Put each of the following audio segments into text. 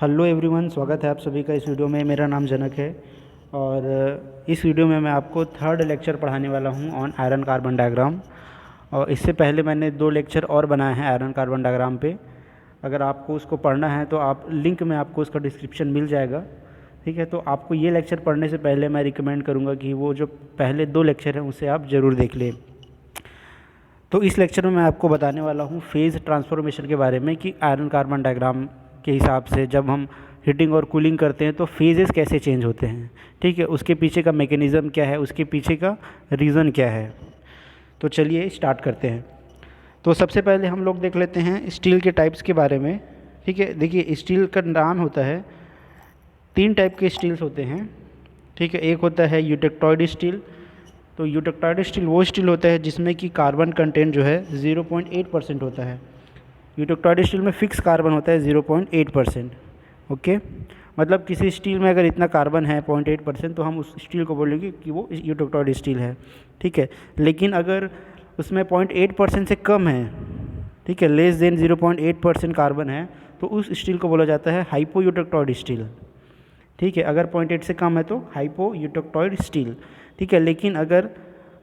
Hello everyone, स्वागत है आप सभी का इस वीडियो में। मेरा नाम जनक है और इस वीडियो में मैं आपको थर्ड लेक्चर पढ़ाने वाला हूं ऑन आयरन कार्बन डायग्राम। और इससे पहले मैंने 2 लेक्चर और बनाए हैं आयरन कार्बन डायग्राम पे। अगर आपको उसको पढ़ना है तो आप लिंक में आपको उसका डिस्क्रिप्शन मिल जाएगा, ठीक है। तो आपको ये लेक्चर पढ़ने से पहले मैं रिकमेंड करूँगा कि वो जो पहले 2 लेक्चर हैं उसे आप ज़रूर देख लें। तो इस लेक्चर में मैं आपको बताने वाला हूँ फेज़ ट्रांसफॉर्मेशन के बारे में कि आयरन कार्बन डायग्राम के हिसाब से जब हम हीटिंग और कूलिंग करते हैं तो फेजेस कैसे चेंज होते हैं, ठीक है। उसके पीछे का मैकेनिज़्म क्या है, उसके पीछे का रीज़न क्या है। तो चलिए स्टार्ट करते हैं। तो सबसे पहले हम लोग देख लेते हैं स्टील के टाइप्स के बारे में, ठीक है। देखिए, स्टील का नाम होता है, 3 टाइप के स्टील्स होते हैं, ठीक है। एक होता है यूटेक्टॉइड स्टील। तो यूटेक्टॉइड स्टील वो स्टील होता है जिसमें कि कार्बन कंटेंट जो है 0.8% होता है। यूटेक्टॉइड स्टील में फिक्स कार्बन होता है 0.8%, ओके। मतलब किसी स्टील में अगर इतना कार्बन है 0.8% तो हम उस स्टील को बोलेंगे कि वो यूटेक्टॉइड स्टील है, ठीक है। लेकिन अगर उसमें 0.8% से कम है, ठीक है, लेस देन 0.8% कार्बन है, तो उस स्टील को बोला जाता है हाइपो यूटेक्टॉइड स्टील, ठीक है। अगर 0.8 से कम है तो हाइपो यूटेक्टॉइड स्टील, ठीक है। लेकिन अगर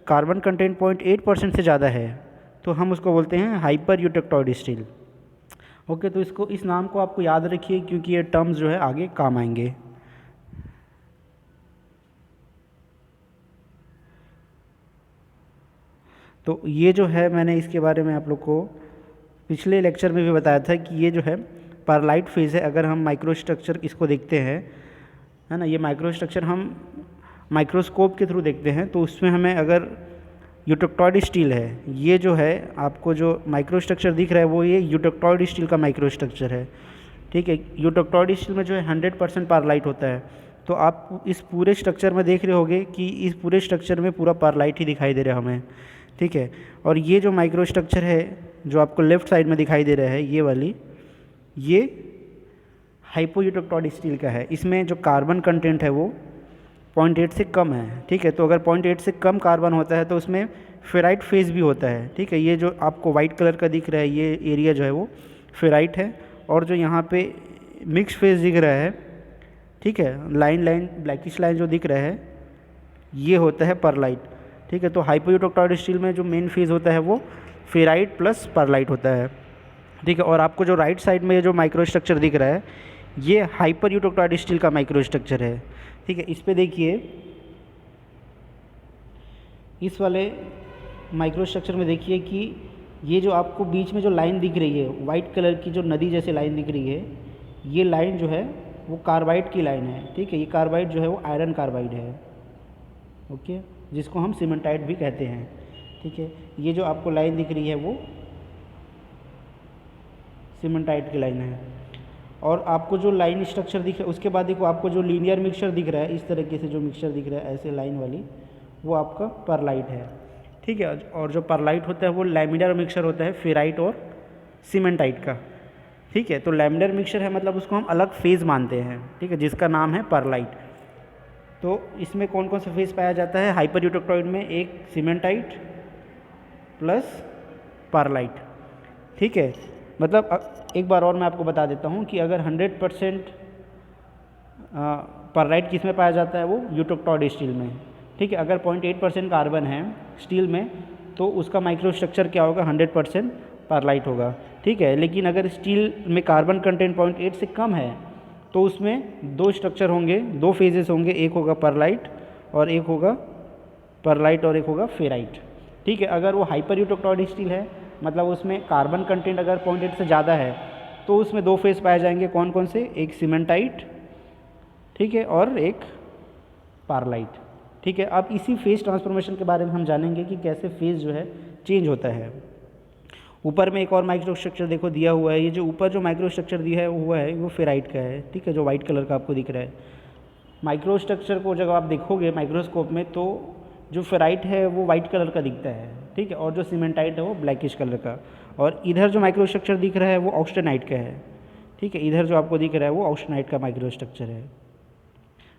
कार्बन कंटेंट 0.8% से ज़्यादा है तो हम उसको बोलते हैं हाइपर यूटेक्टॉइड स्टील, ओके। तो इसको, इस नाम को आपको याद रखिए क्योंकि ये टर्म्स जो है आगे काम आएंगे। तो ये जो है, मैंने इसके बारे में आप लोग को पिछले लेक्चर में भी बताया था कि ये जो है परलाइट फेज़ है। अगर हम माइक्रो स्ट्रक्चर इसको देखते हैं, है ना, ये माइक्रो स्ट्रक्चर हम माइक्रोस्कोप के थ्रू देखते हैं तो उसमें हमें अगर यूटेक्टॉइड स्टील है, ये जो है आपको जो माइक्रो स्ट्रक्चर दिख रहा है वो ये यूटेक्टॉइड स्टील का माइक्रो स्ट्रक्चर है, ठीक है। यूटेक्टॉइड स्टील में जो है 100% परलाइट होता है। तो आप इस पूरे स्ट्रक्चर में देख रहे होंगे कि इस पूरे स्ट्रक्चर में पूरा परलाइट ही दिखाई दे रहा है हमें, ठीक है। और ये जो माइक्रो स्ट्रक्चर है जो आपको लेफ्ट साइड में दिखाई दे रहा है, ये वाली, ये हाइपो यूटेक्टॉइड स्टील का है। इसमें जो कार्बन कंटेंट है वो 0.8 से कम है, ठीक है। तो अगर 0.8 से कम कार्बन होता है तो उसमें फेराइट फेज़ भी होता है, ठीक है। ये जो आपको वाइट कलर का दिख रहा है ये एरिया जो है वो फेराइट है। और जो यहाँ पे मिक्स फेज़ दिख रहा है, ठीक है, लाइन लाइन ब्लैकिश लाइन जो दिख रहा है, ये होता है परलाइट, ठीक है। तो हाइपो यूटेक्टॉइड स्टील में जो मेन फेज़ होता है वो फेराइट प्लस परलाइट होता है, ठीक है। और आपको जो राइट साइड में जो माइक्रो स्ट्रक्चर दिख रहा है ये हाइपर यूटेक्टॉइड स्टील का माइक्रो स्ट्रक्चर है, ठीक है। इस पे देखिए, इस वाले माइक्रो स्ट्रक्चर में देखिए कि ये जो आपको बीच में जो लाइन दिख रही है, वाइट कलर की जो नदी जैसे लाइन दिख रही है, ये लाइन जो है वो कार्बाइड की लाइन है, ठीक है। ये कार्बाइड जो है वो आयरन कार्बाइड है, ओके, जिसको हम सीमेंटाइट भी कहते हैं, ठीक है। ये जो आपको लाइन दिख रही है वो सीमेंटाइट की लाइन है। और आपको जो लाइन स्ट्रक्चर दिख रहा है उसके बाद देखो आपको जो लीनियर मिक्सचर दिख रहा है, इस तरीके से जो मिक्सचर दिख रहा है ऐसे लाइन वाली, वो आपका परलाइट है, ठीक है। और जो परलाइट होता है वो लैमिनार मिक्सचर होता है फेराइट और सीमेंटाइट का, ठीक है। तो लैमिनार मिक्सचर है मतलब उसको हम अलग फेज़ मानते हैं, ठीक है, जिसका नाम है परलाइट। तो इसमें कौन कौन सा फेज़ पाया जाता है हाइपर यूटेक्टॉइड में? एक सीमेंटाइट प्लस परलाइट, ठीक है। मतलब एक बार और मैं आपको बता देता हूँ कि अगर 100% परलाइट किस में पाया जाता है, वो यूटेक्टॉइड स्टील में, ठीक है। अगर 0.8% कार्बन है स्टील में तो उसका माइक्रो स्ट्रक्चर क्या होगा? 100% परलाइट होगा, ठीक है। लेकिन अगर स्टील में कार्बन कंटेंट 0.8 से कम है तो उसमें 2 स्ट्रक्चर होंगे, 2 फेजेस होंगे, एक होगा परलाइट और एक होगा परलाइट और एक होगा फेराइट, ठीक है। अगर वो हाइपर यूटेक्टॉइड स्टील है मतलब उसमें कार्बन कंटेंट अगर 0.8 से ज़्यादा है तो उसमें 2 फेज़ पाए जाएंगे, कौन कौन से? एक सीमेंटाइट, ठीक है, और एक परलाइट, ठीक है। अब इसी फेज़ ट्रांसफॉर्मेशन के बारे में हम जानेंगे कि कैसे फेज़ जो है चेंज होता है। ऊपर में एक और माइक्रो स्ट्रक्चर देखो दिया हुआ है, ये जो ऊपर जो माइक्रो स्ट्रक्चर दिया है हुआ है वो फेराइट का है, ठीक है, जो वाइट कलर का आपको दिख रहा है। माइक्रो स्ट्रक्चर को जब आप देखोगे माइक्रोस्कोप में तो जो फेराइट है वो वाइट कलर का दिखता है, ठीक है, और जो सीमेंटाइट है वो ब्लैकिश कलर का। और इधर जो माइक्रो स्ट्रक्चर दिख रहा है वो ऑक्सटेनाइट का है, ठीक है। इधर जो आपको दिख रहा है वो ऑक्सटेनाइट का माइक्रो स्ट्रक्चर है,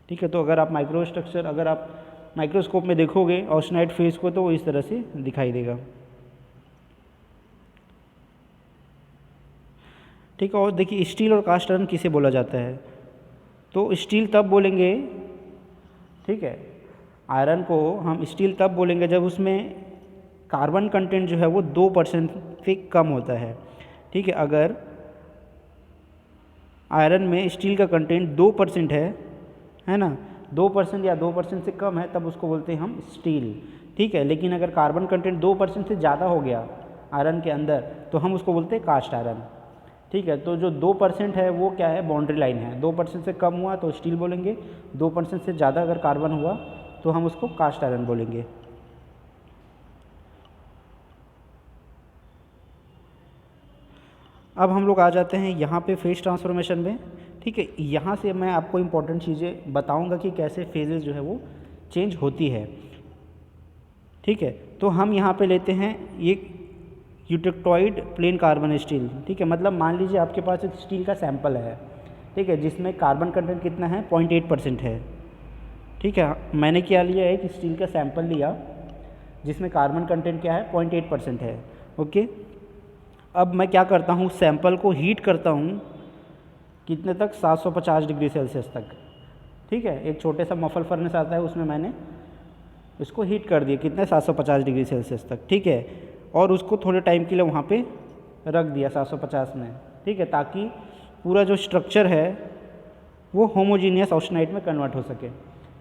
ठीक है। तो अगर आप माइक्रो स्ट्रक्चर अगर आप माइक्रोस्कोप में देखोगे ऑक्सटेनाइट फेज़ को तो वो इस तरह से दिखाई देगा। ठीक है। और देखिए स्टील और कास्ट आयरन किसे बोला जाता है, तो स्टील तब बोलेंगे, ठीक है, आयरन को हम स्टील तब बोलेंगे जब उसमें कार्बन कंटेंट जो है वो 2% से कम होता है। ठीक है, अगर आयरन में स्टील का कंटेंट 2% है ना, 2% या 2% से कम है, तब उसको बोलते हैं हम स्टील। ठीक है, लेकिन अगर कार्बन कंटेंट 2% से ज़्यादा हो गया आयरन के अंदर तो हम उसको बोलते हैं कास्ट आयरन। ठीक है, तो जो 2% है वो क्या है, बाउंड्री लाइन है। 2% से कम हुआ तो स्टील बोलेंगे, 2% से ज़्यादा अगर कार्बन हुआ तो हम उसको कास्ट आयरन बोलेंगे। अब हम लोग आ जाते हैं यहाँ पे फेज ट्रांसफॉर्मेशन में। ठीक है, यहाँ से मैं आपको इम्पोर्टेंट चीज़ें बताऊँगा कि कैसे फेजेस जो है वो चेंज होती है। ठीक है, तो हम यहाँ पे लेते हैं ये यूटेक्टॉइड प्लेन कार्बन स्टील। ठीक है, मतलब मान लीजिए आपके पास एक स्टील का सैंपल है, ठीक है, जिसमें कार्बन कंटेंट कितना है, 0.8% है। ठीक है, मैंने क्या लिया है कि स्टील का सैंपल लिया जिसमें कार्बन कंटेंट क्या है, 0.8% है। ओके, अब मैं क्या करता हूँ, सैंपल को हीट करता हूँ कितने तक, 750 डिग्री सेल्सियस तक। ठीक है, एक छोटे सा मफल फर्नेस आता है, उसमें मैंने इसको हीट कर दिया कितने, 750 डिग्री सेल्सियस तक। ठीक है, और उसको थोड़े टाइम के लिए वहाँ पे रख दिया 750 में। ठीक है, ताकि पूरा जो स्ट्रक्चर है वो होमोजीनियस ऑस्टेनाइट में कन्वर्ट हो सके।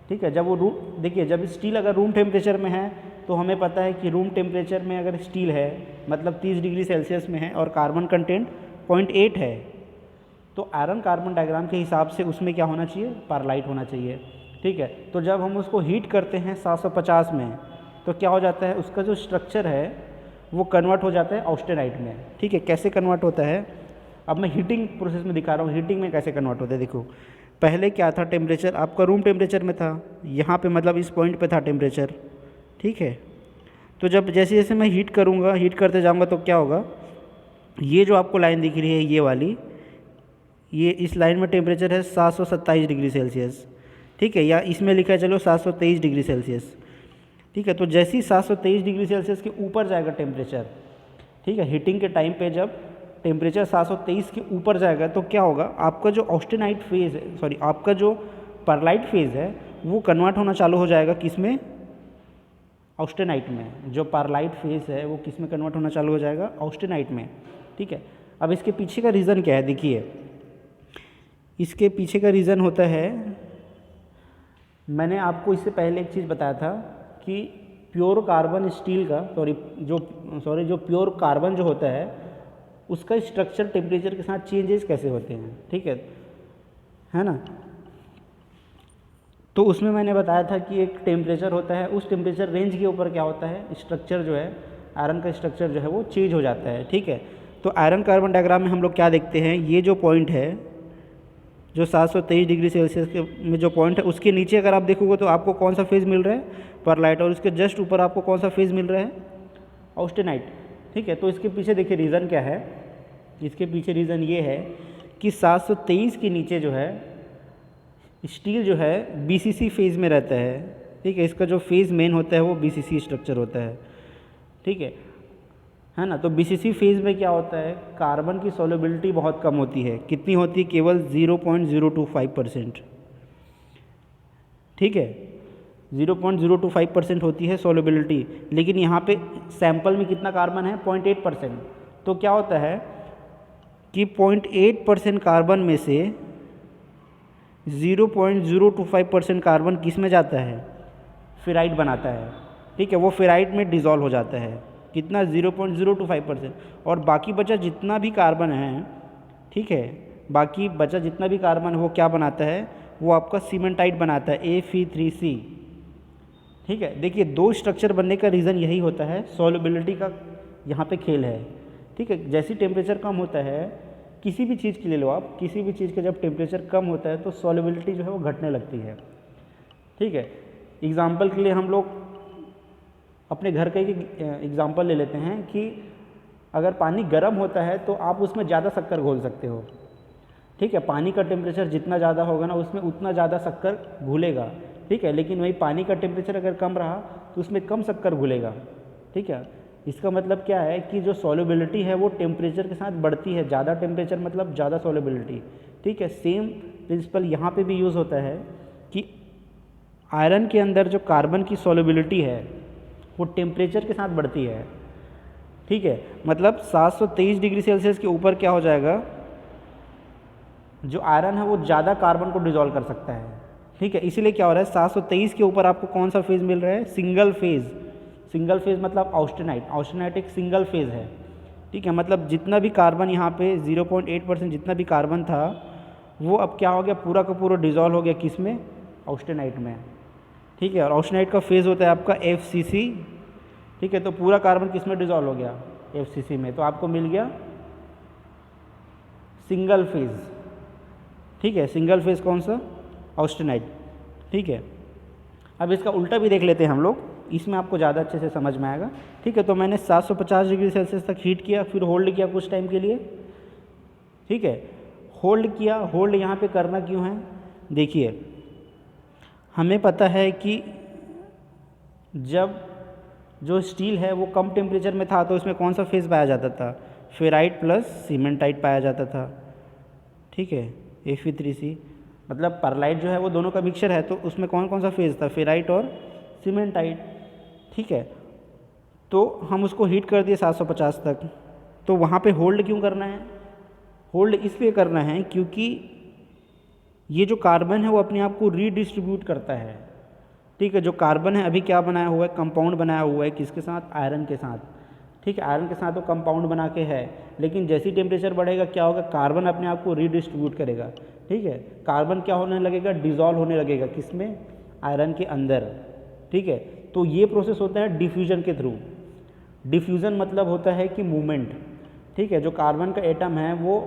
ठीक है, जब वो देखिए, जब स्टील अगर रूम टेम्परेचर में है तो हमें पता है कि रूम टेम्परेचर में अगर स्टील है मतलब 30 डिग्री सेल्सियस में है और कार्बन कंटेंट 0.8 है, तो आयरन कार्बन डायग्राम के हिसाब से उसमें क्या होना चाहिए, परलाइट होना चाहिए। ठीक है, तो जब हम उसको हीट करते हैं 750 में तो क्या हो जाता है, उसका जो स्ट्रक्चर है वो कन्वर्ट हो जाता है ऑस्टेनाइट में। ठीक है, कैसे कन्वर्ट होता है, अब मैं हीटिंग प्रोसेस में दिखा रहा हूँ, हीटिंग में कैसे कन्वर्ट होता है। देखो, पहले क्या था, टेम्परेचर आपका रूम टेम्परेचर में था, यहाँ पे मतलब इस पॉइंट पे था टेम्परेचर। ठीक है, तो जब जैसे जैसे मैं हीट करूँगा, हीट करते जाऊँगा तो क्या होगा, ये जो आपको लाइन दिख रही है ये वाली, ये इस लाइन में टेम्परेचर है 727 डिग्री सेल्सियस। ठीक है, या इसमें लिखा है चलो 723 डिग्री सेल्सियस। ठीक है, तो जैसे ही 723 डिग्री सेल्सियस के ऊपर जाएगा टेम्परेचर, ठीक है, हीटिंग के टाइम पे जब टेम्परेचर 723 के ऊपर जाएगा तो क्या होगा, आपका जो ऑस्टेनाइट फेज़ है, सॉरी आपका जो परलाइट फेज़ है वो कन्वर्ट होना चालू हो जाएगा, किस में, ऑस्टेनाइट में। जो परलाइट फेज़ है वो किस में कन्वर्ट होना चालू हो जाएगा, ऑस्टेनाइट में। ठीक है, अब इसके पीछे का रीज़न क्या है, देखिए इसके पीछे का रीज़न होता है, मैंने आपको इससे पहले एक चीज़ बताया था कि प्योर कार्बन स्टील का जो प्योर कार्बन जो होता है उसका स्ट्रक्चर टेम्परेचर के साथ चेंजेस कैसे होते हैं। ठीक है ना, तो उसमें मैंने बताया था कि एक टेम्परेचर होता है, उस टेम्परेचर रेंज के ऊपर क्या होता है, स्ट्रक्चर जो है आयरन का स्ट्रक्चर जो है वो चेंज हो जाता है। ठीक है, तो आयरन कार्बन डायग्राम में हम लोग क्या देखते हैं, ये जो पॉइंट है, जो 723 डिग्री सेल्सियस के में जो पॉइंट है, उसके नीचे अगर आप देखोगे तो आपको कौन सा फेज़ मिल रहा है, परलाइट, और उसके जस्ट ऊपर आपको कौन सा फेज़ मिल रहा है, ऑस्टेनाइट। ठीक है, तो इसके पीछे देखिए रीज़न क्या है, इसके पीछे रीज़न ये है कि 723 के नीचे जो है स्टील जो है बीसीसी फेज़ में रहता है। ठीक है, इसका जो फेज़ मेन होता है वो बीसीसी स्ट्रक्चर होता है। ठीक है ना, तो बीसीसी फेज़ में क्या होता है, कार्बन की सॉल्युबिलिटी बहुत कम होती है, कितनी होती है, केवल 0.025%। ठीक है, 0.025% होती है सॉल्युबिलिटी, लेकिन यहाँ पे सैंपल में कितना कार्बन है, 0.8%। तो क्या होता है कि 0.8% कार्बन में से 0.025% कार्बन किस में जाता है, फेराइट बनाता है। ठीक है, वो फेराइट में डिज़ोल्व हो जाता है, कितना, 0.025%। और बाकी बचा जितना भी कार्बन है, ठीक है, बाकी बचा जितना भी कार्बन है वो क्या बनाता है, वो आपका सीमेंटाइट बनाता है, Fe3C। ठीक है, देखिए दो स्ट्रक्चर बनने का रीज़न यही होता है, सॉल्युबिलिटी का यहाँ पे खेल है। ठीक है, जैसे टेम्परेचर कम होता है, किसी भी चीज़ के ले लो आप, किसी भी चीज़ का जब टेम्परेचर कम होता है तो सॉल्युबिलिटी जो है वो घटने लगती है। ठीक है, एग्जाम्पल के लिए हम लोग अपने घर का एक एग्ज़ाम्पल ले लेते हैं कि अगर पानी गर्म होता है तो आप उसमें ज़्यादा शक्कर घोल सकते हो। ठीक है, पानी का टेम्परेचर जितना ज़्यादा होगा ना उसमें उतना ज़्यादा शक्कर घुलेगा। ठीक है, लेकिन वही पानी का टेम्परेचर अगर कम रहा तो उसमें कम शक्कर घुलेगा। ठीक है, इसका मतलब क्या है कि जो सॉल्युबिलिटी है वो टेम्परेचर के साथ बढ़ती है, ज़्यादा टेम्परेचर मतलब ज़्यादा सॉल्युबिलिटी। ठीक है, सेम प्रिंसिपल यहाँ पे भी यूज़ होता है कि आयरन के अंदर जो कार्बन की सॉल्युबिलिटी है वो टेम्परेचर के साथ बढ़ती है। ठीक है, मतलब 723 डिग्री सेल्सियस के ऊपर क्या हो जाएगा, जो आयरन है वो ज़्यादा कार्बन को डिजोल्व कर सकता है। ठीक है, इसीलिए क्या हो रहा है, 723 के ऊपर आपको कौन सा फेज़ मिल रहा है, सिंगल फेज़। सिंगल फेज़ मतलब ऑस्टेनाइट, ऑस्टेनाइट एक सिंगल फेज़ है। ठीक है, मतलब जितना भी कार्बन यहाँ पे 0.8% जितना भी कार्बन था वो अब क्या हो गया, पूरा का पूरा डिजोल्व हो गया किस में, ऑस्टेनाइट में। ठीक है, और ऑस्टेनाइट का फेज़ होता है आपका FCC। ठीक है, तो पूरा कार्बन किस में डिजोल्व हो गया, FCC में, तो आपको मिल गया सिंगल फेज़। ठीक है, सिंगल फेज़ कौन सा, ऑस्टेनाइट। ठीक है, अब इसका उल्टा भी देख लेते हैं हम लोग, इसमें आपको ज़्यादा अच्छे से समझ में आएगा। ठीक है, तो मैंने 750 डिग्री सेल्सियस तक हीट किया, फिर होल्ड किया कुछ टाइम के लिए। ठीक है, होल्ड किया, होल्ड यहाँ पे करना क्यों है, देखिए हमें पता है कि जब जो स्टील है वो कम टेम्परेचर में था तो इसमें कौन सा फेज़ पाया जाता था, फेराइट प्लस सीमेंटाइट पाया जाता था। ठीक है, Fe3C, मतलब परलाइट जो है वो दोनों का मिक्सचर है, तो उसमें कौन कौन सा फेज़ था, फेराइट और सीमेंटाइट। ठीक है, तो हम उसको हीट कर दिए 750 तक। तो वहाँ पे होल्ड क्यों करना है, होल्ड इसलिए करना है क्योंकि ये जो कार्बन है वो अपने आप को रीडिस्ट्रीब्यूट करता है। ठीक है, जो कार्बन है अभी क्या बनाया हुआ है, कंपाउंड बनाया हुआ है, किसके साथ, आयरन के साथ। ठीक है, आयरन के साथ वो कंपाउंड बना के है, लेकिन जैसी टेम्परेचर बढ़ेगा क्या होगा, कार्बन अपने आप को रीडिस्ट्रीब्यूट करेगा। ठीक है, कार्बन क्या होने लगेगा, डिजॉल्व होने लगेगा किसमें, आयरन के अंदर। ठीक है, तो ये प्रोसेस होता है डिफ्यूजन के थ्रू। डिफ्यूज़न मतलब होता है कि मूवमेंट। ठीक है, जो कार्बन का एटम है वो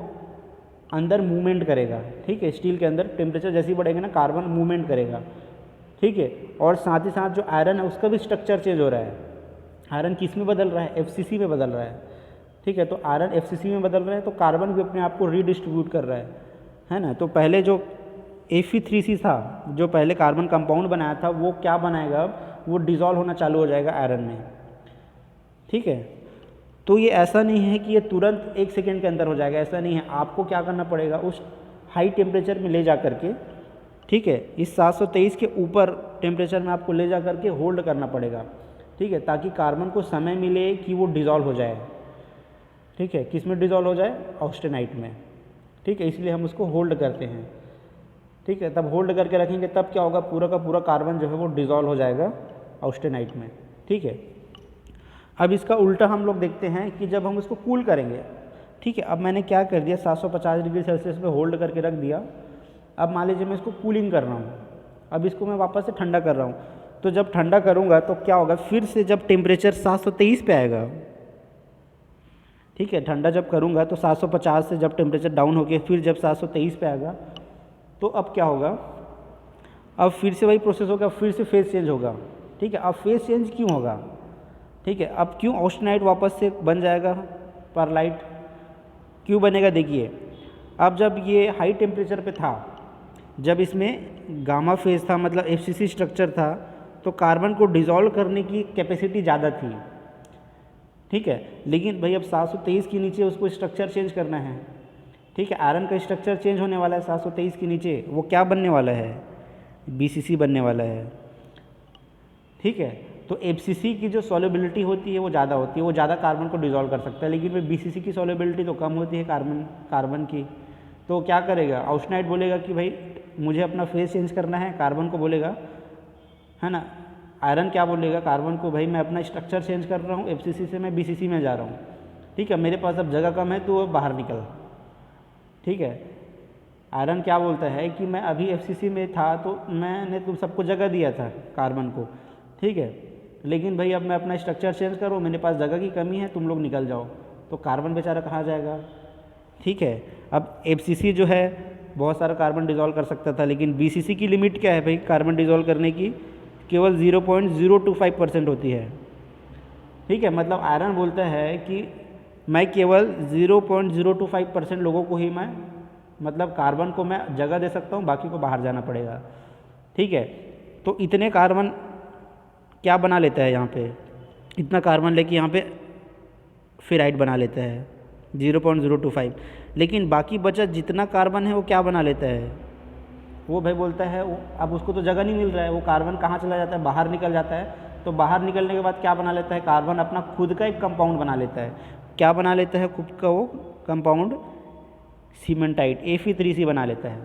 अंदर मूवमेंट करेगा। ठीक है, स्टील के अंदर टेम्परेचर जैसे ही बढ़ेगा ना, कार्बन मूवमेंट करेगा। ठीक है, और साथ ही साथ जो आयरन है उसका भी स्ट्रक्चर चेंज हो रहा है। आयरन किस में बदल रहा है, FCC में बदल रहा है। ठीक है, तो आयरन FCC में बदल रहा है तो कार्बन भी अपने आप को रीडिस्ट्रीब्यूट कर रहा है ना। तो पहले जो Fe3C था, जो पहले कार्बन कंपाउंड बनाया था, वो क्या बनाएगा, अब वो डिज़ोल्व होना चालू हो जाएगा आयरन में। ठीक है, तो ये ऐसा नहीं है कि ये तुरंत 1 सेकेंड के अंदर हो जाएगा, ऐसा नहीं है। आपको क्या करना पड़ेगा, उस हाई टेम्परेचर में ले जा करके, ठीक है, इस 723 के ऊपर टेम्परेचर में आपको ले जा करके होल्ड करना पड़ेगा। ठीक है, ताकि कार्बन को समय मिले कि वो डिज़ोल्व हो जाए। ठीक है, किस में डिज़ोल्व हो जाए, ऑस्टेनाइट में। ठीक है, इसलिए हम उसको होल्ड करते हैं। ठीक है, तब होल्ड करके रखेंगे, तब क्या होगा, पूरा का पूरा कार्बन जो है वो डिज़ोल्व हो जाएगा ऑस्टेनाइट में। ठीक है, अब इसका उल्टा हम लोग देखते हैं कि जब हम इसको कूल करेंगे। ठीक है, अब मैंने क्या कर दिया, 750 डिग्री सेल्सियस पे होल्ड करके रख दिया। अब मान लीजिए मैं इसको कूलिंग कर रहा हूँ, अब इसको मैं वापस से ठंडा कर रहा हूँ। तो जब ठंडा करूँगा तो क्या होगा, फिर से जब टेम्परेचर 723 पे आएगा। ठीक है, ठंडा जब करूँगा तो 750 से जब टेम्परेचर डाउन हो गया, फिर जब 723 पे आएगा, तो अब क्या होगा, अब फिर से वही प्रोसेस होगा, फिर से फेज़ चेंज होगा। ठीक है, अब फेज़ चेंज क्यों होगा, ठीक है, अब क्यों ऑस्टेनाइट वापस से बन जाएगा परलाइट, क्यों बनेगा, देखिए अब जब ये हाई टेम्परेचर पे था, जब इसमें गामा फेज़ था, मतलब FCC स्ट्रक्चर था, तो कार्बन को डिज़ोल्व करने की कैपेसिटी ज़्यादा थी। ठीक है, लेकिन भाई अब 723 के नीचे उसको स्ट्रक्चर चेंज करना है। ठीक है, आयरन का स्ट्रक्चर चेंज होने वाला है 723 के नीचे, वो क्या बनने वाला है, BCC बनने वाला है। ठीक है, तो FCC की जो सॉल्युबिलिटी होती है वो ज़्यादा होती है, वो ज़्यादा कार्बन को डिज़ोल्व कर सकता है, लेकिन BCC की सॉल्युबिलिटी तो कम होती है कार्बन की। तो क्या करेगा, ऑस्टेनाइट बोलेगा कि भाई मुझे अपना फेज़ चेंज करना है, कार्बन को बोलेगा, है ना, आयरन क्या बोलेगा कार्बन को, भाई मैं अपना स्ट्रक्चर चेंज कर रहा हूँ, FCC से मैं BCC में जा रहा हूँ। ठीक है, मेरे पास अब जगह कम है तो बाहर निकल। ठीक है, आयरन क्या बोलता है कि मैं अभी FCC में था तो मैंने तुम सबको जगह दिया था कार्बन को। ठीक है, लेकिन भाई अब मैं अपना स्ट्रक्चर चेंज करूँ, मेरे पास जगह की कमी है, तुम लोग निकल जाओ। तो कार्बन बेचारा कहाँ जाएगा। ठीक है, अब FCC जो है बहुत सारा कार्बन डिज़ोल्व कर सकता था, लेकिन BCC की लिमिट क्या है भाई, कार्बन डिज़ोल्व करने की केवल 0.025% होती है। ठीक है, मतलब आयरन बोलता है कि मैं केवल 0.025% लोगों को ही मैं, मतलब कार्बन को मैं जगह दे सकता हूँ, बाकी को बाहर जाना पड़ेगा। ठीक है, तो इतने कार्बन क्या बना लेता है यहाँ पे, इतना कार्बन लेके यहाँ पे फेराइट बना लेता है 0.025, लेकिन बाकी बचा जितना कार्बन है वो क्या बना लेता है, वो भाई बोलता है वो अब उसको तो जगह नहीं मिल रहा है, वो कार्बन कहाँ चला जाता है, बाहर निकल जाता है। तो बाहर निकलने के बाद क्या बना लेता है, कार्बन अपना खुद का एक कंपाउंड बना लेता है। क्या बना लेता है खुद का वो कंपाउंड, सीमेंटाइट Fe3C बना लेता है।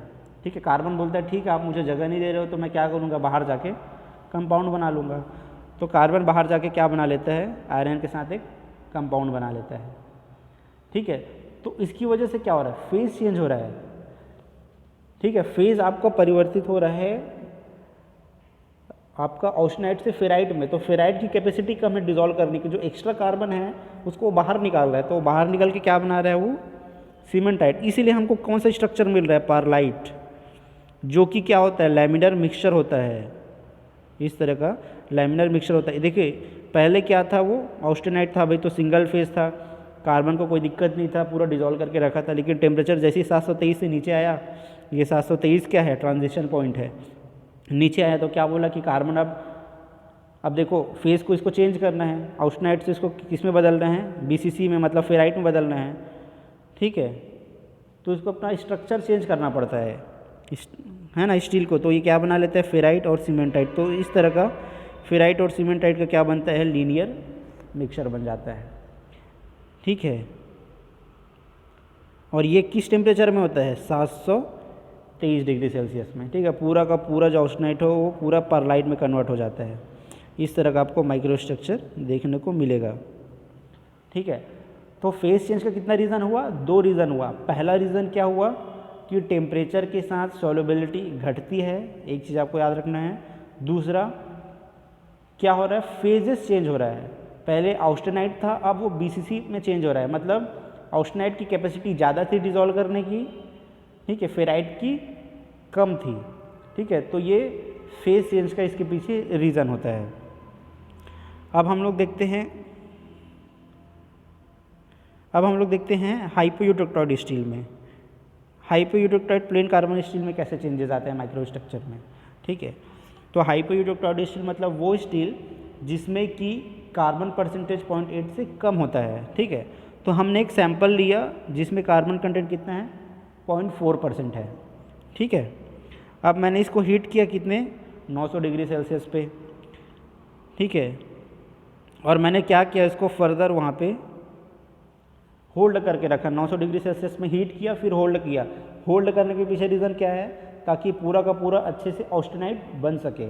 ठीक है, कार्बन बोलता है ठीक है आप मुझे जगह नहीं दे रहे हो तो मैं क्या करूँगा, बाहर जाके कंपाउंड बना लूँगा। तो कार्बन बाहर जाके क्या बना लेता है, आयरन के साथ एक कंपाउंड बना लेता है। ठीक है, तो इसकी वजह से क्या हो रहा है, फेज चेंज हो रहा है। ठीक है, फेज आपका परिवर्तित हो रहा है आपका ऑस्टेनाइट से फेराइट में। तो फेराइट की कैपेसिटी कम है डिसॉल्व करने की, जो एक्स्ट्रा कार्बन है उसको बाहर निकाल रहा है। तो बाहर निकल के क्या बना रहा है वो, सीमेंटाइट। इसीलिए हमको कौन सा स्ट्रक्चर मिल रहा है, पारलाइट, जो कि क्या होता है, लैमिनर मिक्सचर होता है। इस तरह का लैमिनर मिक्सचर होता है। देखिए पहले क्या था, वो ऑस्टेनाइट था भाई, तो सिंगल फेज था, कार्बन को कोई दिक्कत नहीं था, पूरा डिसॉल्व करके रखा था। लेकिन टेम्परेचर जैसे ही 723 से नीचे आया, ये 723 क्या है, ट्रांजिशन पॉइंट है, नीचे आया तो क्या बोला कि कार्बन अब देखो फेज़ को इसको चेंज करना है, ऑस्टेनाइट से इसको किस में बदलना है, BCC में, मतलब फेराइट में बदलना है। ठीक है, तो इसको अपना स्ट्रक्चर चेंज करना पड़ता है ना, स्टील को। तो ये क्या बना लेता है, फेराइट और सीमेंटाइट। तो इस तरह का फेराइट और सीमेंटाइट का क्या बनता है, लीनियर मिक्सचर बन जाता है। ठीक है, और ये किस टेम्परेचर में होता है, 723 डिग्री सेल्सियस में। ठीक है, पूरा का पूरा जो ऑस्टेनाइट हो वो पूरा परलाइट में कन्वर्ट हो जाता है। इस तरह का आपको माइक्रो स्ट्रक्चर देखने को मिलेगा। ठीक है, तो फेज चेंज का कितना रीज़न हुआ, 2 रीज़न हुआ। पहला रीज़न क्या हुआ कि टेम्परेचर के साथ सॉल्युबिलिटी घटती है, एक चीज़ आपको याद रखना है। दूसरा क्या हो रहा है, फेजेस चेंज हो रहा है। पहले ऑस्टेनाइट था, अब वो BCC में चेंज हो रहा है, मतलब ऑस्टेनाइट की कैपेसिटी ज़्यादा थी डिसॉल्व करने की, ठीक है, फेराइट की कम थी। ठीक है, तो ये फेज चेंज का इसके पीछे रीज़न होता है। अब हम लोग देखते हैं हाइपोयूटेक्टॉइड स्टील में। हाइपोयूटेक्टॉइड प्लेन कार्बन स्टील में कैसे चेंजेस आते हैं माइक्रो स्ट्रक्चर में। ठीक है, तो हाइपोयूटेक्टॉइड स्टील मतलब वो स्टील जिसमें कि कार्बन परसेंटेज 0.8 से कम होता है। ठीक है, तो हमने एक सैंपल लिया जिसमें कार्बन कंटेंट कितना है, 0.4% है। ठीक है, अब मैंने इसको हीट किया कितने, 900 डिग्री सेल्सियस पे। ठीक है, और मैंने क्या किया, इसको फर्दर वहाँ पे होल्ड करके रखा, 900 डिग्री सेल्सियस में हीट किया, फिर होल्ड किया। होल्ड करने के पीछे रीज़न क्या है, ताकि पूरा का पूरा अच्छे से ऑस्टेनाइट बन सके।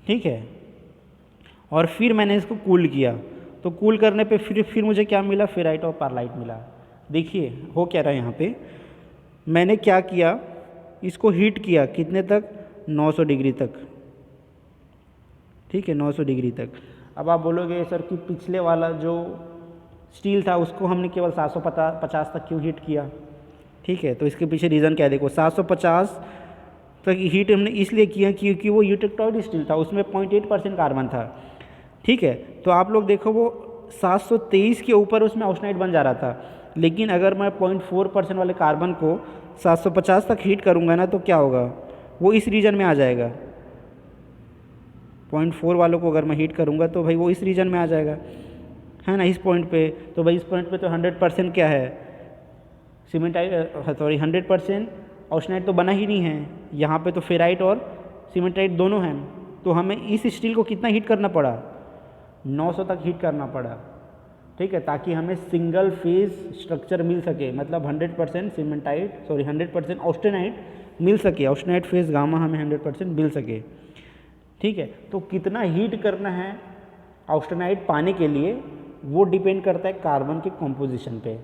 ठीक है, और फिर मैंने इसको कूल किया, तो कूल करने पे फिर मुझे क्या मिला, फेराइट और परलाइट मिला। देखिए हो क्या रहा है यहाँ पे, मैंने क्या किया, इसको हीट किया कितने तक, 900 डिग्री तक। ठीक है, 900 डिग्री तक। अब आप बोलोगे सर कि पिछले वाला जो स्टील था उसको हमने केवल 750 तक क्यों हीट किया। ठीक है, तो इसके पीछे रीज़न क्या है, देखो 750 तक हीट हमने इसलिए किया क्योंकि वो यूटेक्टॉइड स्टील था, उसमें 0.8% कार्बन था। ठीक है, तो आप लोग देखो वो 723 के ऊपर उसमें ऑस्टेनाइट बन जा रहा था, लेकिन अगर मैं 0.4% वाले कार्बन को 750 तक हीट करूँगा ना, तो क्या होगा, वो इस रीजन में आ जाएगा। 0.4 वालों को अगर मैं हीट करूँगा तो भाई वो इस रीजन में आ जाएगा, है ना, इस पॉइंट पे। तो भाई इस पॉइंट पे तो 100% क्या है, सीमेंटाइट, सॉरी 100% ऑस्टेनाइट तो बना ही नहीं है। यहाँ पे तो फेराइट और सीमेंटाइट दोनों हैं। तो हमें इस स्टील को कितना हीट करना पड़ा, 900 तक हीट करना पड़ा। ठीक है, ताकि हमें सिंगल फेज स्ट्रक्चर मिल सके, मतलब 100% सीमेंटाइट, सॉरी 100% ऑस्टेनाइट मिल सके, ऑस्टेनाइट फेज गामा हमें 100% मिल सके। ठीक है, तो कितना हीट करना है ऑस्टेनाइट पाने के लिए, वो डिपेंड करता है कार्बन के कॉम्पोजिशन पे।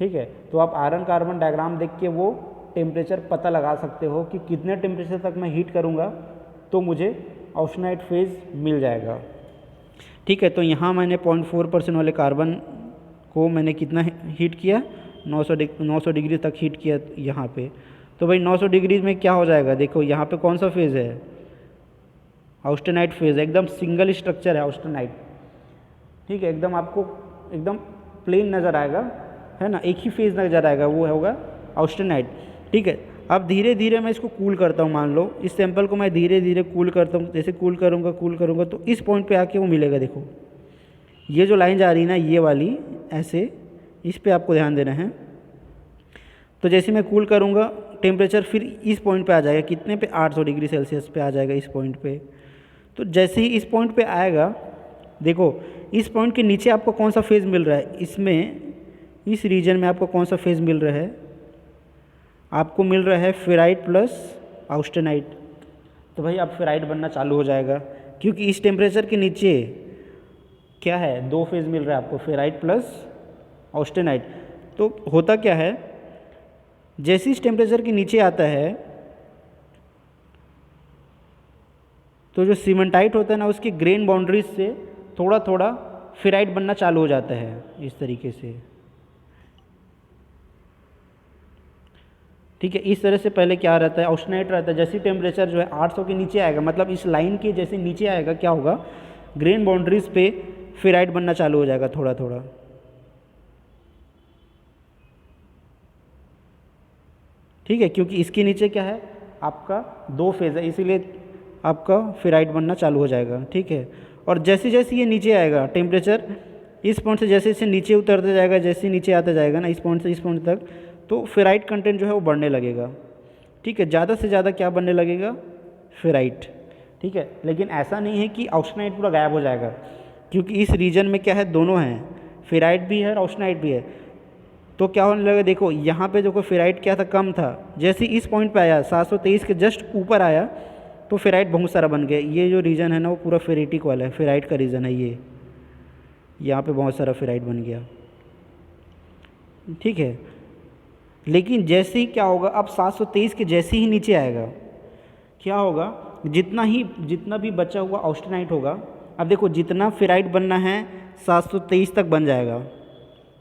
ठीक है, तो आप आयरन कार्बन डायग्राम देख के वो टेम्परेचर पता लगा सकते हो कि कितने टेम्परेचर तक मैं हीट करूँगा तो मुझे ऑस्टेनाइट फेज मिल जाएगा। ठीक है, तो यहाँ मैंने 0.4% वाले कार्बन को मैंने कितना हीट किया, 900 डिग्री तक हीट किया यहाँ पे। तो भाई 900 डिग्री में क्या हो जाएगा, देखो यहाँ पे कौन सा फेज़ है, ऑस्टेनाइट फेज़, एकदम सिंगल स्ट्रक्चर है ऑस्टेनाइट। ठीक है, एकदम आपको एकदम प्लेन नज़र आएगा, है ना, एक ही फेज़ नज़र आएगा, वो होगा ऑस्टेनाइट। ठीक है, अब धीरे धीरे मैं इसको कूल करता हूँ, मान लो इस सैंपल को मैं धीरे धीरे कूल करता हूँ, जैसे कूल करूँगा तो इस पॉइंट पे आके वो मिलेगा। देखो ये जो लाइन जा रही है ना, ये वाली ऐसे इस पे आपको ध्यान देना है। तो जैसे मैं कूल करूँगा टेम्परेचर फिर इस पॉइंट पे आ जाएगा, कितने पे, 800 डिग्री सेल्सियस पे आ जाएगा इस पॉइंट पे। तो जैसे ही इस पॉइंट पे आएगा, देखो इस पॉइंट के नीचे आपको कौन सा फेज़ मिल रहा है, इसमें इस रीजन में आपको कौन सा फेज़ मिल रहा है, आपको मिल रहा है फेराइट प्लस ऑस्टेनाइट। तो भाई अब फेराइट बनना चालू हो जाएगा, क्योंकि इस टेम्परेचर के नीचे क्या है, 2 फेज़ मिल रहा है आपको, फेराइट प्लस ऑस्टेनाइट। तो होता क्या है, जैसे इस टेम्परेचर के नीचे आता है तो जो सीमेंटाइट होता है ना, उसकी ग्रेन बाउंड्रीज से थोड़ा थोड़ा फेराइट बनना चालू हो जाता है इस तरीके से। ठीक है, इस तरह से पहले क्या रहता है, ऑस्टेनाइट रहता है। जैसे टेम्परेचर जो है 800 के नीचे आएगा, मतलब इस लाइन के जैसे नीचे आएगा, क्या होगा, ग्रेन बाउंड्रीज पे फेराइट बनना चालू हो जाएगा थोड़ा थोड़ा। ठीक है, क्योंकि इसके नीचे क्या है, आपका 2 फेज़ है, इसीलिए आपका फेराइट बनना चालू हो जाएगा। ठीक है, और जैसे जैसे ये नीचे आएगा टेम्परेचर, इस पॉइंट से जैसे जैसे नीचे उतरते जाएगा, जैसे नीचे आता जाएगा ना, इस पॉइंट से इस पॉइंट तक, तो फेराइट कंटेंट जो है वो बढ़ने लगेगा। ठीक है, ज़्यादा से ज़्यादा क्या बनने लगेगा, फेराइट। ठीक है, लेकिन ऐसा नहीं है कि ऑस्टेनाइट पूरा गायब हो जाएगा, क्योंकि इस रीजन में क्या है, दोनों हैं, फेराइट भी है और ऑस्टेनाइट भी है। तो क्या होने लगा, देखो यहाँ पे जो फेराइट क्या था, कम था, जैसे इस पॉइंट पे आया 723 के जस्ट ऊपर आया तो फेराइट बहुत सारा बन गया। ये जो रीजन है ना वो पूरा फेरेटिक वाला है, फेराइट का रीजन है ये, यहाँ पे बहुत सारा फेराइट बन गया। ठीक है, लेकिन जैसे ही क्या होगा, अब 723 के जैसे ही नीचे आएगा, क्या होगा, जितना भी बचा हुआ ऑस्टेनाइट होगा, अब देखो जितना फेराइट बनना है 723 तक बन जाएगा,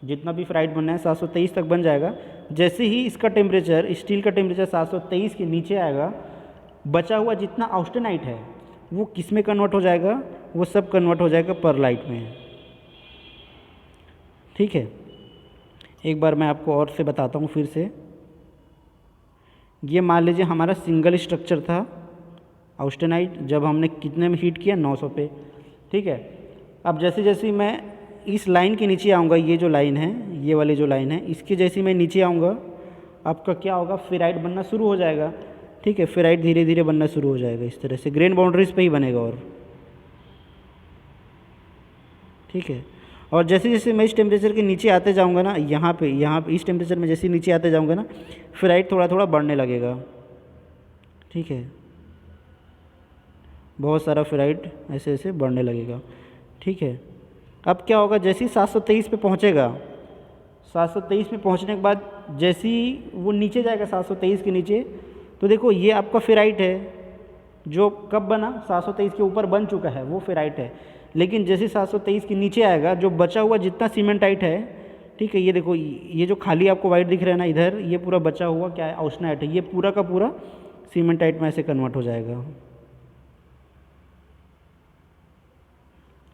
जितना भी फेराइट बनना है 723 तक बन जाएगा। जैसे ही इसका टेम्परेचर, स्टील का टेम्परेचर 723 के नीचे आएगा, बचा हुआ जितना ऑस्टेनाइट है वो किस में कन्वर्ट हो जाएगा, वो सब कन्वर्ट हो जाएगा परलाइट में। ठीक है, एक बार मैं आपको और से बताता हूँ फिर से। ये मान लीजिए हमारा सिंगल स्ट्रक्चर था ऑस्टेनाइट, जब हमने कितने में हीट किया, 900 पे। ठीक है, अब जैसे जैसे मैं इस लाइन के नीचे आऊँगा, ये जो लाइन है, ये वाली जो लाइन है, इसके जैसे मैं नीचे आऊँगा, आपका क्या होगा, फेराइट बनना शुरू हो जाएगा। ठीक है, फेराइट धीरे धीरे बनना शुरू हो जाएगा इस तरह से, ग्रेन बाउंड्रीज पे ही बनेगा। और ठीक है, और जैसे जैसे मैं इस टेम्परेचर के नीचे आते जाऊंगा ना, यहाँ पे इस टेम्परेचर में जैसे नीचे आते जाऊंगा ना, फेराइट थोड़ा थोड़ा बढ़ने लगेगा। ठीक है, बहुत सारा फेराइट ऐसे ऐसे बढ़ने लगेगा। ठीक है, अब क्या होगा, जैसे ही 723 पे पहुँचेगा, 723 पे पहुँचने के बाद जैसे ही वो नीचे जाएगा 723 के नीचे, तो देखो ये आपका फेराइट है, जो कब बना, 723 के ऊपर बन चुका है, वो फेराइट है। लेकिन जैसे 723 के नीचे आएगा, जो बचा हुआ जितना सीमेंटाइट है, ठीक है, ये देखो, ये जो खाली आपको वाइट दिख रहा है ना इधर, ये पूरा बचा हुआ क्या है, ऑस्टेनाइट है, ये पूरा का पूरा सीमेंटाइट में ऐसे कन्वर्ट हो जाएगा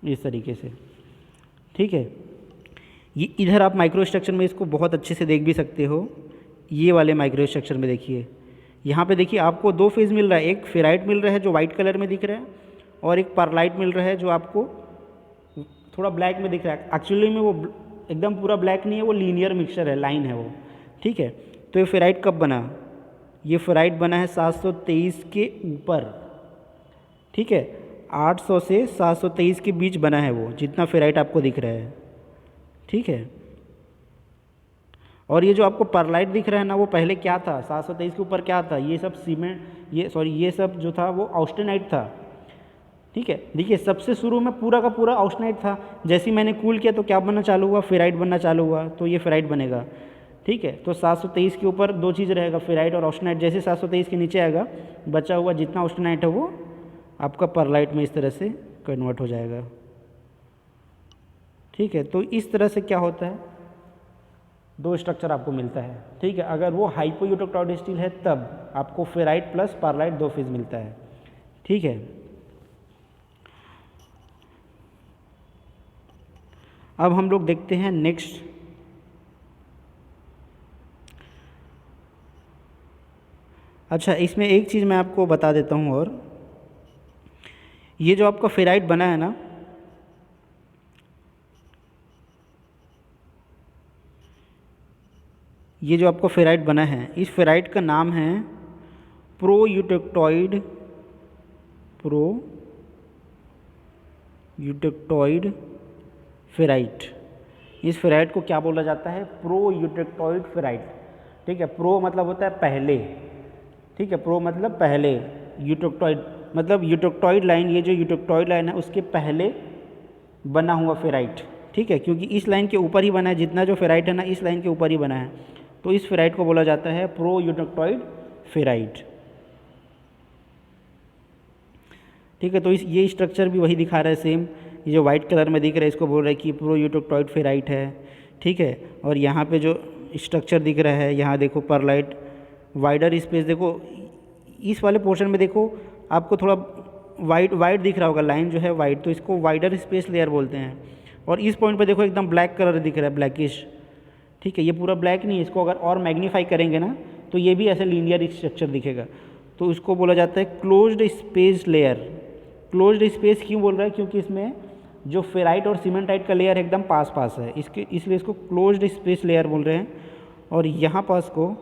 इस तरीके से। ठीक है, ये इधर आप माइक्रो स्ट्रक्चर में इसको बहुत अच्छे से देख भी सकते हो। ये वाले माइक्रो स्ट्रक्चर में देखिए, यहाँ पे देखिए आपको 2 फेज़ मिल रहा है, एक फेराइट मिल रहा है जो वाइट कलर में दिख रहा है, और एक परलाइट मिल रहा है जो आपको थोड़ा ब्लैक में दिख रहा है। एक्चुअली में वो एकदम पूरा ब्लैक नहीं है, वो लीनियर मिक्सचर है, लाइन है वो। ठीक है, तो ये फेराइट कब बना, ये फेराइट बना है 723 के ऊपर। ठीक है, 800 से 723 के बीच बना है वो, जितना फेराइट आपको दिख रहा है। ठीक है, और ये जो आपको परलाइट दिख रहा है ना, वो पहले क्या था, 723 के ऊपर क्या था, ये सब सीमेंट, ये सब जो था वो ऑस्टेनाइट था। ठीक है, देखिए सबसे शुरू में पूरा का पूरा ऑस्टेनाइट था, जैसे ही मैंने कूल किया तो क्या बनना चालू हुआ, फेराइट बनना चालू हुआ, तो ये फेराइट बनेगा। ठीक है, तो 723 के ऊपर 2 चीज़ रहेगा, फेराइट और ऑस्टेनाइट। जैसे 723 के नीचे आएगा, बचा हुआ जितना ऑस्टेनाइट है वो आपका परलाइट में इस तरह से कन्वर्ट हो जाएगा। ठीक है, तो इस तरह से क्या होता है, 2 स्ट्रक्चर आपको मिलता है। ठीक है, अगर वो हाइपोयूटेक्टोइड स्टील है तब आपको फेराइट प्लस परलाइट 2 फेज मिलता है। ठीक है, अब हम लोग देखते हैं नेक्स्ट। अच्छा, इसमें एक चीज़ मैं आपको बता देता हूँ, और ये जो आपका फेराइट बना है ना, ये जो आपको फेराइट बना है, इस फेराइट का नाम है प्रोयूटेक्टॉइड फेराइट। इस फेराइट को क्या बोला जाता है? प्रोयूटेक्टॉइड फेराइट। ठीक है, प्रो मतलब होता है पहले, ठीक है, प्रो मतलब पहले, यूटेक्टॉइड मतलब यूटेक्टॉइड लाइन, ये जो यूटेक्टॉइड लाइन है उसके पहले बना हुआ फेराइट। ठीक है, क्योंकि इस लाइन के ऊपर ही बना है, जितना जो फेराइट है ना इस लाइन के ऊपर ही बना है, तो इस फेराइट को बोला जाता है प्रोयूटेक्टॉइड फेराइट। ठीक है, तो ये स्ट्रक्चर भी वही दिखा रहा है सेम, ये जो वाइट कलर में दिख रहा है इसको बोल रहा है कि प्रोयूटेक्टॉइड फेराइट है। ठीक है, और यहाँ पे जो स्ट्रक्चर दिख रहा है, यहाँ देखो परलाइट वाइडर स्पेस, देखो इस वाले पोर्शन में देखो आपको थोड़ा वाइट दिख रहा होगा, लाइन जो है वाइट, तो इसको वाइडर स्पेस लेयर बोलते हैं। और इस पॉइंट पे देखो एकदम ब्लैक कलर दिख रहा है, ब्लैकिश। ठीक है, ये पूरा ब्लैक नहीं है, इसको अगर और मैग्नीफाई करेंगे ना तो ये भी ऐसे लीनियर स्ट्रक्चर दिखेगा, तो इसको बोला जाता है closed space layer. Closed space क्यों बोल रहा है? क्योंकि इसमें जो फेराइट और सीमेंटाइट का लेयर एकदम पास पास है, इसलिए इसको क्लोज्ड स्पेस लेयर बोल रहे हैं। और यहाँ पास को,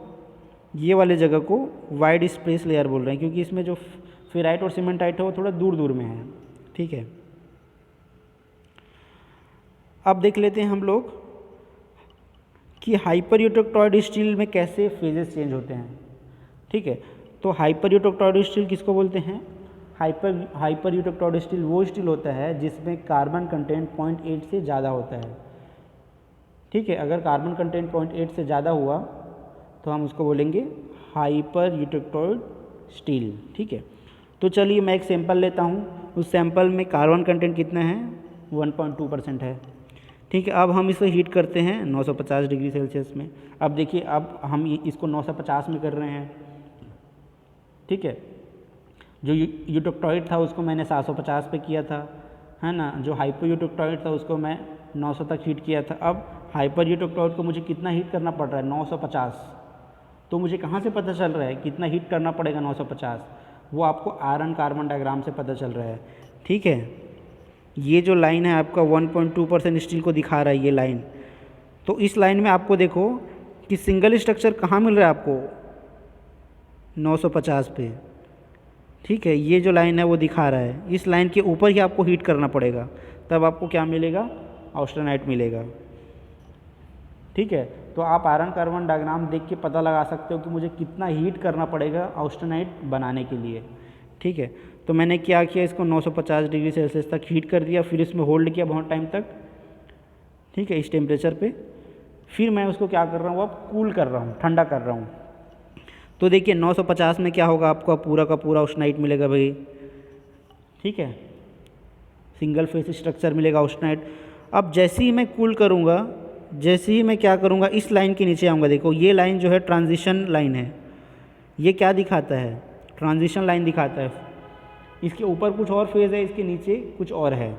ये वाले जगह को वाइड स्पेस लेयर बोल रहे हैं, क्योंकि इसमें जो फेराइट और सीमेंटाइट है वो थोड़ा दूर दूर में है। ठीक है, अब देख लेते हैं हम लोग कि हाइपरयूटेक्टॉइड स्टील में कैसे फेजेस चेंज होते हैं। ठीक है, तो हाइपरयूटेक्टॉइड स्टील किसको बोलते हैं? हाइपरयूटेक्टॉइड स्टील वो स्टील होता है जिसमें कार्बन कंटेंट 0.8 से ज़्यादा होता है। ठीक है, अगर कार्बन कंटेंट 0.8 से ज़्यादा हुआ तो हम उसको बोलेंगे हाइपरयूटेक्टॉइड स्टील। ठीक है, तो चलिए मैं एक सैंपल लेता हूँ, उस सैंपल में कार्बन कंटेंट कितना है? 1.2% है। ठीक है, अब हम इसे हीट करते हैं 950 डिग्री सेल्सियस में। अब देखिए, अब हम इसको 950 में कर रहे हैं। ठीक है, जो यूटेक्टॉइड था उसको मैंने 750 पे किया था, है ना। जो हाइपर यूटेक्टॉइड था उसको मैं 900 तक हीट किया था। अब हाइपर यूटेक्टॉइड को मुझे कितना हीट करना पड़ रहा है? 950। तो मुझे कहाँ से पता चल रहा है कितना हीट करना पड़ेगा 950? वो आपको आयरन कार्बन डायग्राम से पता चल रहा है। ठीक है, ये जो लाइन है आपका 1.2% स्टील को दिखा रहा है, ये लाइन। तो इस लाइन में आपको देखो कि सिंगल स्ट्रक्चर कहाँ मिल रहा है आपको? 950 पे। ठीक है, ये जो लाइन है वो दिखा रहा है, इस लाइन के ऊपर ही आपको हीट करना पड़ेगा, तब आपको क्या मिलेगा? ऑस्टेनाइट मिलेगा। ठीक है, तो आप आयरन कार्बन डायग्राम देख के पता लगा सकते हो कि मुझे कितना हीट करना पड़ेगा ऑस्टेनाइट बनाने के लिए। ठीक है, तो मैंने क्या किया, इसको 950 डिग्री सेल्सियस तक हीट कर दिया, फिर इसमें होल्ड किया बहुत टाइम तक। ठीक है, इस टेम्परेचर पे फिर मैं उसको क्या कर रहा हूँ, अब कूल कर रहा हूँ, ठंडा कर रहा हूँ। तो देखिए 950 में क्या होगा, आपका पूरा का पूरा ऑस्टेनाइट मिलेगा भाई। ठीक है, सिंगल फेस स्ट्रक्चर मिलेगा ऑस्टेनाइट। अब जैसे ही मैं कूल करूँगा, जैसे ही मैं क्या करूँगा, इस लाइन के नीचे आऊँगा। देखो ये लाइन जो है ट्रांजिशन लाइन है, ये क्या दिखाता है? ट्रांजिशन लाइन दिखाता है। इसके ऊपर कुछ और फेज़ है, इसके नीचे कुछ और है।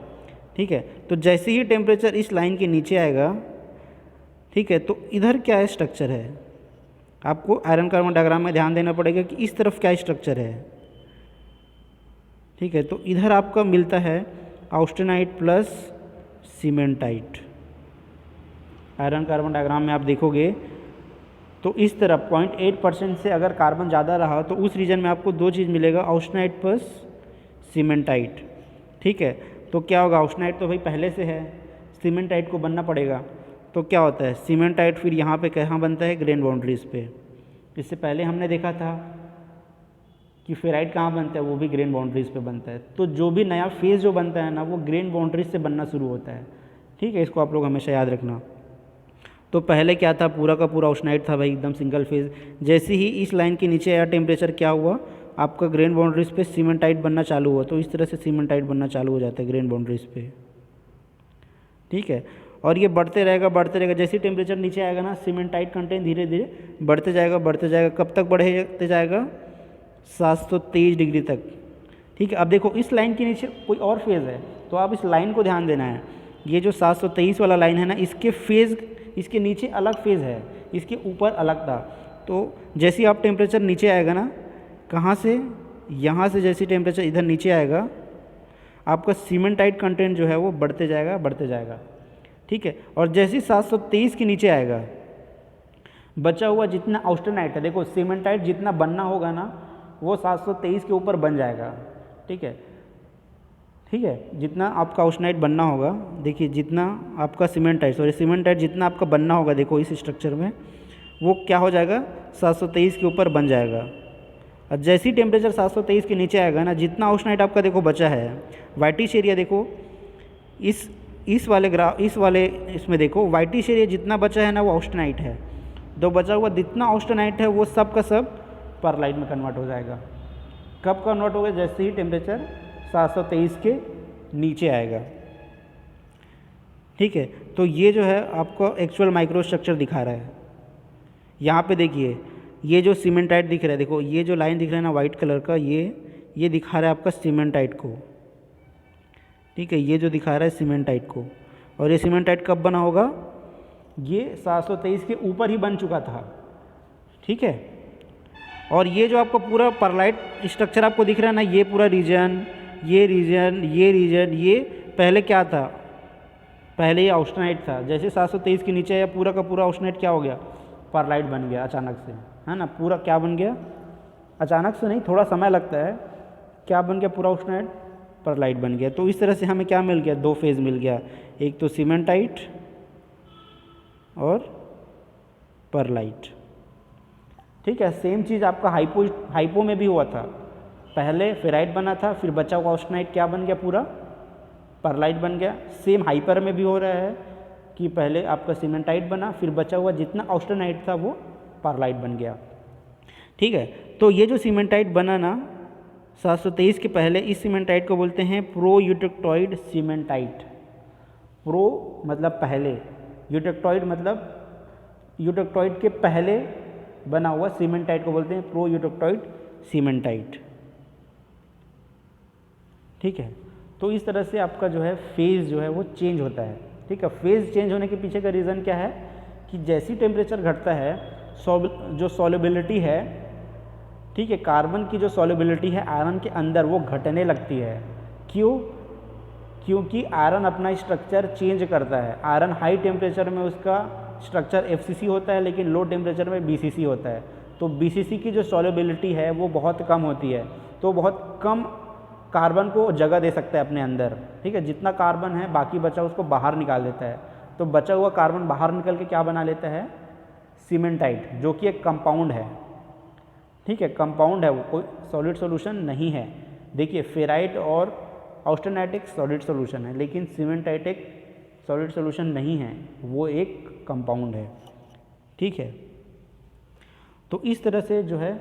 ठीक है, तो जैसे ही टेम्परेचर इस लाइन के नीचे आएगा, ठीक है, तो इधर क्या स्ट्रक्चर है? आपको आयरन कार्बन डायग्राम में ध्यान देना पड़ेगा कि इस तरफ क्या स्ट्रक्चर है। ठीक है, तो इधर आपका मिलता है austenite plus cementite. Iron carbon diagram में आप देखोगे तो इस तरफ 0.8% से अगर कार्बन ज़्यादा रहा तो उस रीजन में आपको दो चीज़ मिलेगा, ऑस्टेनाइट प्लस सीमेंटाइट। ठीक है, तो क्या होगा? ऑस्टेनाइट तो भाई पहले से है, सीमेंटाइट को बनना पड़ेगा। तो क्या होता है? सीमेंटाइट फिर यहाँ पे कहाँ बनता है? ग्रेन बाउंड्रीज पे। इससे पहले हमने देखा था कि फेराइट कहाँ बनता है, वो भी ग्रेन बाउंड्रीज पे बनता है। तो जो भी नया फेज़ जो बनता है ना, वो ग्रेन बाउंड्रीज से बनना शुरू होता है। ठीक है, इसको आप लोग हमेशा याद रखना। तो पहले क्या था? पूरा का पूरा ऑस्टेनाइट था भाई, एकदम सिंगल फेज़। जैसे ही इस लाइन के नीचे आया टेम्परेचर, क्या हुआ? आपका ग्रेन बाउंड्रीज पे सीमेंटाइट बनना चालू हुआ। तो इस तरह से सीमेंटाइट बनना चालू हो जाता है ग्रेन बाउंड्रीज पे। ठीक है, और ये बढ़ते रहेगा। जैसे टेम्परेचर नीचे आएगा ना, सीमेंटाइट कंटेंट धीरे धीरे बढ़ते जाएगा। कब तक बढ़ते जाएगा? 723 डिग्री तक। ठीक है, अब देखो इस लाइन के नीचे कोई और फेज़ है, तो आप इस लाइन को ध्यान देना है। ये जो 723 वाला लाइन है ना, इसके फेज़, इसके नीचे अलग फेज़ है, इसके ऊपर अलग था। तो जैसे ही आप टेम्परेचर नीचे आएगा ना, कहाँ से? यहाँ से जैसे टेम्परेचर इधर नीचे आएगा, आपका सीमेंटाइट कंटेंट जो है वो बढ़ते जाएगा। ठीक है, और जैसे ही 723 के नीचे आएगा, बचा हुआ जितना ऑस्टेनाइट है, देखो सीमेंटाइट जितना बनना होगा ना वो 723 के ऊपर बन जाएगा। ठीक है, ठीक है, जितना आपका ऑस्टेनाइट बनना होगा, देखिए जितना आपका सीमेंटाइट जितना आपका बनना होगा, देखो इस स्ट्रक्चर में वो क्या हो जाएगा 723 के ऊपर बन जाएगा। और जैसे ही टेम्परेचर 723 के नीचे आएगा ना, जितना ऑस्टेनाइट आपका देखो बचा है, वाइटिश एरिया देखो इस वाले इसमें देखो वाइटिश एरिया जितना बचा है ना वो ऑस्टेनाइट है। तो बचा हुआ जितना ऑस्टेनाइट है वो सब का सब परलाइट में कन्वर्ट हो जाएगा। कब कन्वर्ट होगा? जैसे ही टेम्परेचर 723 के नीचे आएगा। ठीक है, तो ये जो है आपको एक्चुअल माइक्रो स्ट्रक्चर दिखा रहा है। यहाँ पे देखिए ये जो सीमेंटाइट दिख रहा है, देखो ये जो लाइन दिख रहा है ना वाइट कलर का, ये दिखा रहा है आपका सीमेंटाइट को। ठीक है, ये जो दिखा रहा है सीमेंटाइट को, और ये सीमेंटाइट कब बना होगा? ये 723 के ऊपर ही बन चुका था। ठीक है, और ये जो आपको पूरा परलाइट स्ट्रक्चर आपको दिख रहा है ना, ये पूरा रीजन, ये पहले क्या था? पहले ये ऑस्टेनाइट था। जैसे 723 के नीचे या पूरा का पूरा ऑस्टेनाइट क्या हो गया? परलाइट बन गया अचानक से, है ना। पूरा क्या बन गया? अचानक से नहीं, थोड़ा समय लगता है। क्या बन गया? पूरा ऑस्टेनाइट परलाइट बन गया। तो इस तरह से हमें क्या मिल गया? दो फेज़ मिल गया, एक तो सीमेंटाइट और परलाइट। ठीक है, सेम चीज़ आपका हाइपो में भी हुआ था। पहले फेराइट बना था, फिर बचा हुआ ऑस्टेनाइट क्या बन गया? पूरा परलाइट बन गया। सेम हाइपर में भी हो रहा है कि पहले आपका सीमेंटाइट बना, फिर बचा हुआ जितना ऑस्टेनाइट था वो परलाइट बन गया। ठीक है, तो ये जो सीमेंटाइट बना ना 723 के पहले, इस सीमेंटाइट को बोलते हैं प्रोयूटेक्टॉइड सीमेंटाइट। प्रो मतलब पहले, यूटेक्टॉइड मतलब यूटेक्टॉइड के पहले बना हुआ सीमेंटाइट को बोलते हैं प्रोयूटेक्टॉइड सीमेंटाइट। ठीक है, तो इस तरह से आपका जो है फेज़ जो है वो चेंज होता है। ठीक है, फेज़ चेंज होने के पीछे का रीज़न क्या है कि जैसी टेम्परेचर घटता है जो सॉल्युबिलिटी है, ठीक है, कार्बन की जो सॉल्युबिलिटी है आयरन के अंदर वो घटने लगती है। क्यों? क्योंकि आयरन अपना स्ट्रक्चर चेंज करता है। आयरन हाई टेम्परेचर में उसका स्ट्रक्चर FCC होता है, लेकिन लो टेम्परेचर में BCC होता है। तो BCC की जो सॉल्युबिलिटी है वो बहुत कम होती है, तो बहुत कम कार्बन को जगह दे सकता है अपने अंदर। ठीक है, जितना कार्बन है बाकी बचा उसको बाहर निकाल देता है। तो बचा हुआ कार्बन बाहर निकल के क्या बना लेता है? सीमेंटाइट, जो कि एक कंपाउंड है। ठीक है, कंपाउंड है, वो कोई सॉलिड सॉल्यूशन नहीं है। देखिए फेराइट और ऑस्टेनाइट एक सॉलिड सॉल्यूशन है, लेकिन सीमेंटाइट एक सॉलिड सॉल्यूशन नहीं है, वो एक कंपाउंड है। ठीक है, तो इस तरह से जो है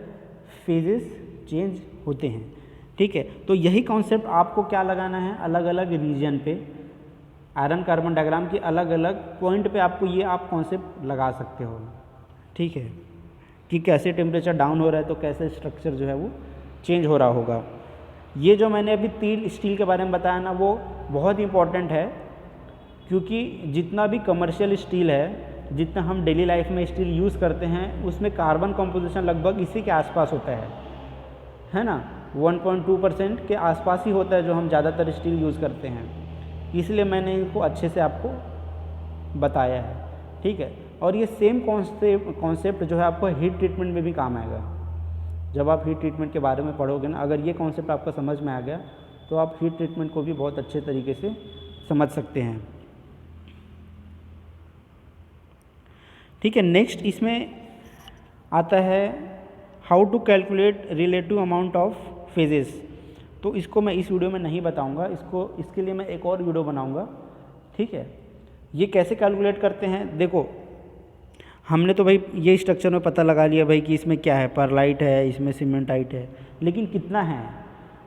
फेजेस चेंज होते हैं। ठीक है, तो यही कॉन्सेप्ट आपको क्या लगाना है? अलग अलग रीजन पे आयरन कार्बन डायग्राम के अलग अलग पॉइंट पे आपको ये आप कॉन्सेप्ट लगा सकते हो। ठीक है, कि कैसे टेम्परेचर डाउन हो रहा है तो कैसे स्ट्रक्चर जो है वो चेंज हो रहा होगा। ये जो मैंने अभी स्टील के बारे में बताया ना, वो बहुत इंपॉर्टेंट है, क्योंकि जितना भी कमर्शियल स्टील है, जितना हम डेली लाइफ में स्टील यूज़ करते हैं, उसमें कार्बन कंपोजिशन लगभग इसी के आसपास होता है ना। 1.2% के आसपास ही होता है जो हम ज़्यादातर स्टील यूज़ करते हैं। इसलिए मैंने इनको अच्छे से आपको बताया है। ठीक है, और ये सेम कॉन्सेप्ट जो है आपको हीट ट्रीटमेंट में भी काम आएगा। जब आप हीट ट्रीटमेंट के बारे में पढ़ोगे ना, अगर ये कॉन्सेप्ट आपको समझ में आ गया तो आप हीट ट्रीटमेंट को भी बहुत अच्छे तरीके से समझ सकते हैं। ठीक है, नेक्स्ट इसमें आता है how to calculate relative amount of phases. तो इसको मैं इस वीडियो में नहीं बताऊंगा, इसके लिए मैं एक और वीडियो बनाऊंगा। ठीक है, ये कैसे कैलकुलेट करते हैं? देखो हमने तो भाई ये स्ट्रक्चर में पता लगा लिया भाई कि इसमें क्या है, परलाइट है, इसमें सीमेंटाइट है, लेकिन कितना है?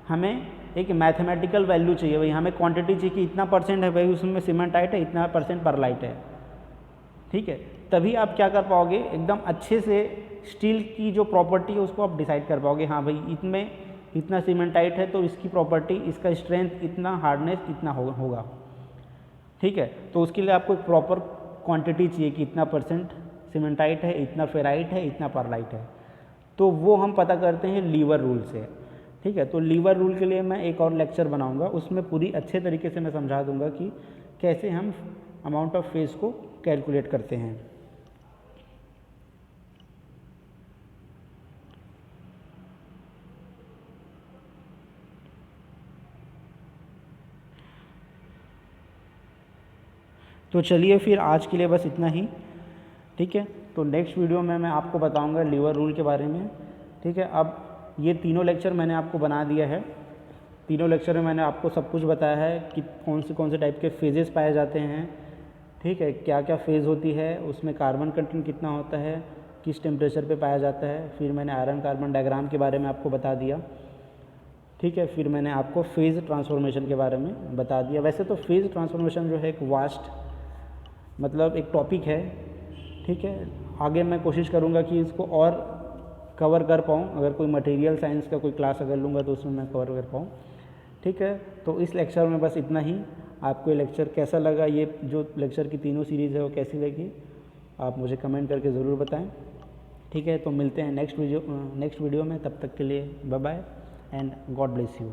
हमें एक मैथमेटिकल वैल्यू चाहिए भाई, हमें क्वांटिटी चाहिए कि इतना % है भाई उसमें सीमेंटाइट है, इतना % परलाइट है। ठीक है, तभी आप क्या कर पाओगे? एकदम अच्छे से स्टील की जो प्रॉपर्टी है उसको आप डिसाइड कर पाओगे। हाँ भाई, इसमें इतना सीमेंटाइट है तो इसकी प्रॉपर्टी, इसका स्ट्रेंथ इतना, हार्डनेस इतना होगा। ठीक है, तो उसके लिए आपको एक प्रॉपर क्वांटिटी चाहिए कि इतना % सीमेंटाइट है, इतना फेराइट है, इतना परलाइट है। तो वो हम पता करते हैं लीवर रूल से। ठीक है, तो लीवर रूल के लिए मैं एक और लेक्चर बनाऊंगा, उसमें पूरी अच्छे तरीके से मैं समझा दूंगा कि कैसे हम अमाउंट ऑफ फेज को कैलकुलेट करते हैं। तो चलिए फिर आज के लिए बस इतना ही, ठीक है। तो नेक्स्ट वीडियो में मैं आपको बताऊंगा लीवर रूल के बारे में, ठीक है। अब ये तीनों लेक्चर मैंने आपको बना दिया है, तीनों लेक्चर में मैंने आपको सब कुछ बताया है कि कौन से टाइप के फेजेस पाए जाते हैं, ठीक है, क्या क्या फेज़ होती है, उसमें कार्बन कंटेंट कितना होता है, किस टेम्परेचर पे पाया जाता है। फिर मैंने आयरन कार्बन डायग्राम के बारे में आपको बता दिया, ठीक है। फिर मैंने आपको फेज़ ट्रांसफॉर्मेशन के बारे में बता दिया। वैसे तो फेज़ ट्रांसफॉर्मेशन जो है एक वास्ट मतलब एक टॉपिक है, ठीक है। आगे मैं कोशिश करूँगा कि इसको और कवर कर पाऊँ, अगर कोई मटेरियल साइंस का कोई क्लास अगर लूँगा तो उसमें मैं कवर कर पाऊँ, ठीक है। तो इस लेक्चर में बस इतना ही। आपको ये लेक्चर कैसा लगा, ये जो लेक्चर की तीनों सीरीज़ है वो कैसी लगी, आप मुझे कमेंट करके ज़रूर बताएं, ठीक है। तो मिलते हैं नेक्स्ट वीडियो में, तब तक के लिए bye bye and God bless you.